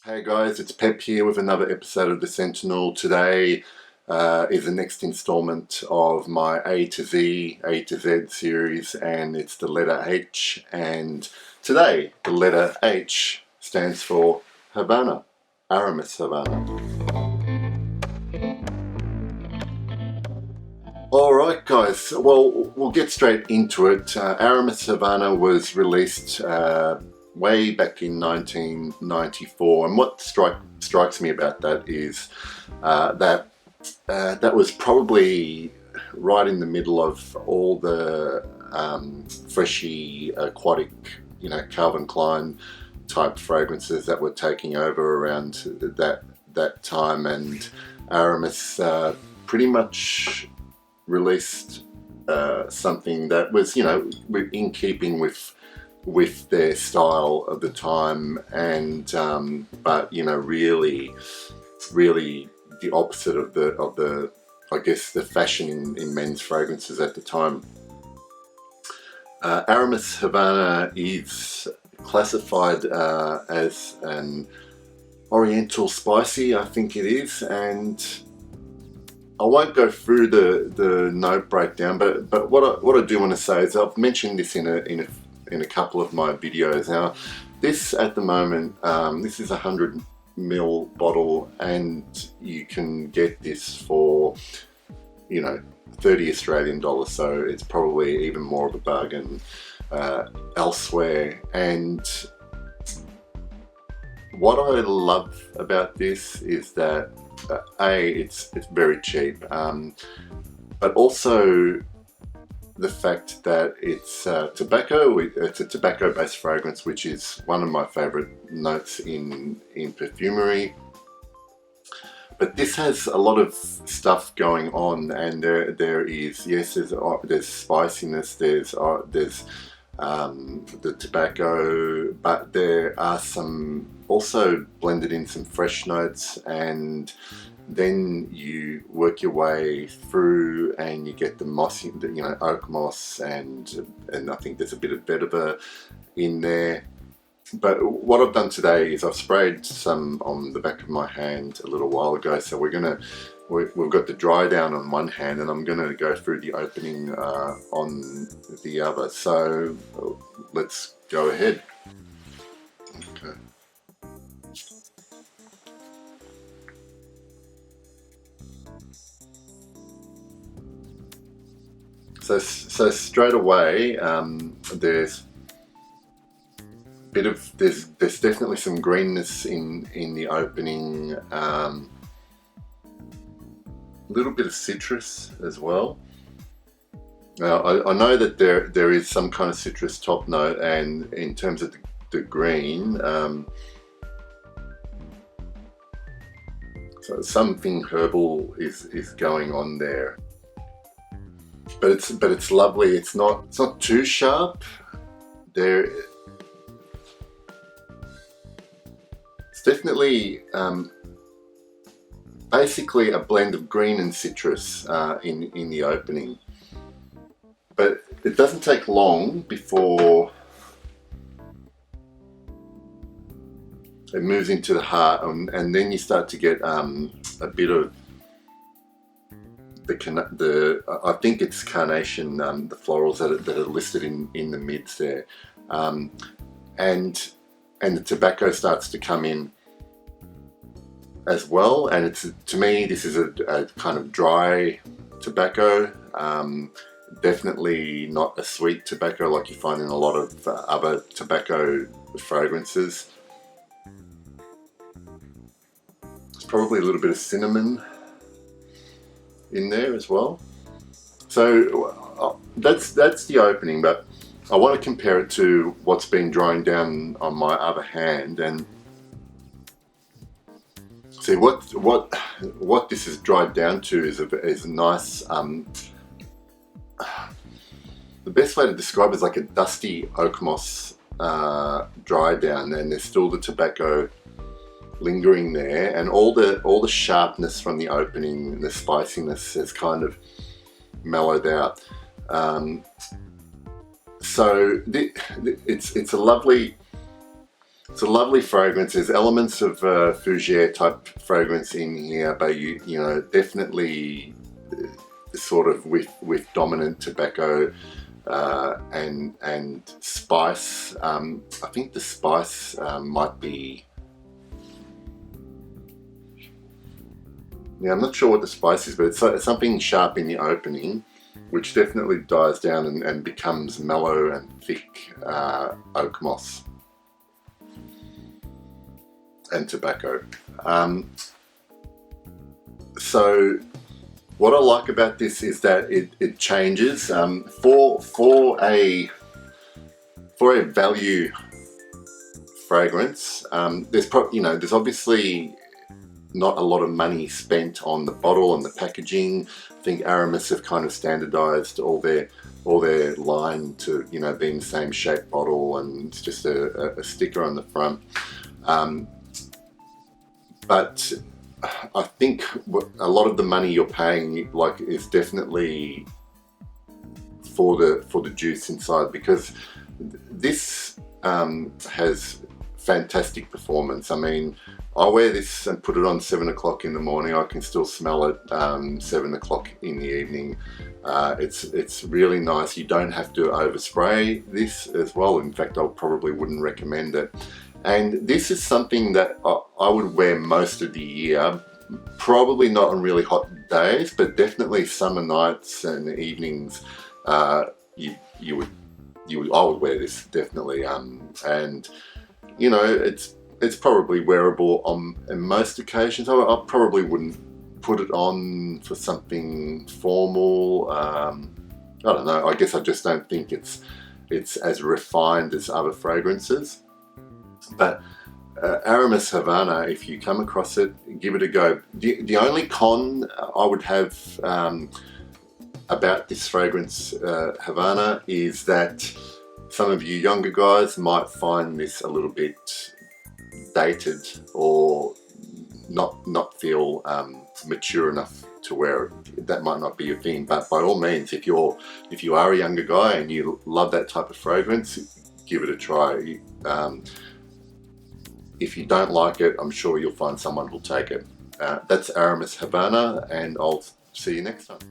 Hey guys, it's Pep here with another episode of The Sentinel. Today is the next installment of my A to Z series, and it's the letter H. And today, the letter H stands for Havana, Aramis Havana. Alright guys, well, we'll get straight into it. Aramis Havana was released way back in 1994, and what strikes me about that is that was probably right in the middle of all the freshy, aquatic, Calvin Klein type fragrances that were taking over around that time, and Aramis pretty much released something that was, in keeping with their style of the time, and but really the opposite of the I guess the fashion in men's fragrances at the time. Aramis Havana is classified as an Oriental spicy, I think it is, and I won't go through the note breakdown, but what I do want to say is I've mentioned this in a couple of my videos. Now, this at the moment, this is a 100ml bottle, and you can get this for 30 Australian dollars, so it's probably even more of a bargain elsewhere. And what I love about this is that it's very cheap, but also the fact that it's tobacco. It's a tobacco-based fragrance, which is one of my favorite notes in perfumery. But this has a lot of stuff going on, and there is, yes, there's spiciness, there's the tobacco, but there are some also blended in some fresh notes, and then you work your way through and you get the mossy, oak moss, and I think there's a bit of vetiver in there. But what I've done today is I've sprayed some on the back of my hand a little while ago, so we've got the dry down on one hand, and I'm going to go through the opening on the other. So let's go ahead. Okay. So straight away, there's there's definitely some greenness in the opening. A little bit of citrus as well. Now I know that there is some kind of citrus top note, and in terms of the green, so something herbal is going on there. But it's lovely. It's not too sharp. It's definitely basically a blend of green and citrus in the opening. But it doesn't take long before it moves into the heart, and then you start to get a bit of I think it's carnation, the florals that are listed in the mids there, and the tobacco starts to come in as well. And to me, this is a kind of dry tobacco, definitely not a sweet tobacco like you find in a lot of other tobacco fragrances. There's probably a little bit of cinnamon in there as well. So that's the opening, but I want to compare it to what's been drying down on my other hand, and see what this is dried down to is a nice, the best way to describe it is like a dusty oak moss dry down, and there's still the tobacco lingering there, and all the sharpness from the opening and the spiciness has kind of mellowed out. So it's a lovely It's a lovely fragrance. There's elements of fougere type fragrance in here, but you know, definitely sort of with dominant tobacco and spice. I think the spice might be. Yeah, I'm not sure what the spice is, but it's something sharp in the opening, which definitely dies down and becomes mellow and thick oak moss and tobacco. So what I like about this is that it changes for a value fragrance. There's obviously not a lot of money spent on the bottle and the packaging. I think Aramis have kind of standardized all their line to, you know, being the same shape bottle, and it's just a sticker on the front. But I think a lot of the money you're paying, like, is definitely for the juice inside, because this has fantastic performance. I mean, I wear this and put it on 7 o'clock in the morning. I can still smell it 7 o'clock in the evening. It's really nice. You don't have to overspray this as well. In fact, I probably wouldn't recommend it. And this is something that I would wear most of the year. Probably not on really hot days, but definitely summer nights and evenings. I would wear this definitely. And you know, it's probably wearable on most occasions. I probably wouldn't put it on for something formal. I don't know. I guess I just don't think it's as refined as other fragrances. But Aramis Havana, if you come across it, give it a go. The only con I would have about this fragrance, Havana, is that some of you younger guys might find this a little bit dated or not feel mature enough to wear it. That might not be your thing, but by all means, if you are a younger guy and you love that type of fragrance, give it a try. If you don't like it, I'm sure you'll find someone who'll take it. That's Aramis Havana, and I'll see you next time.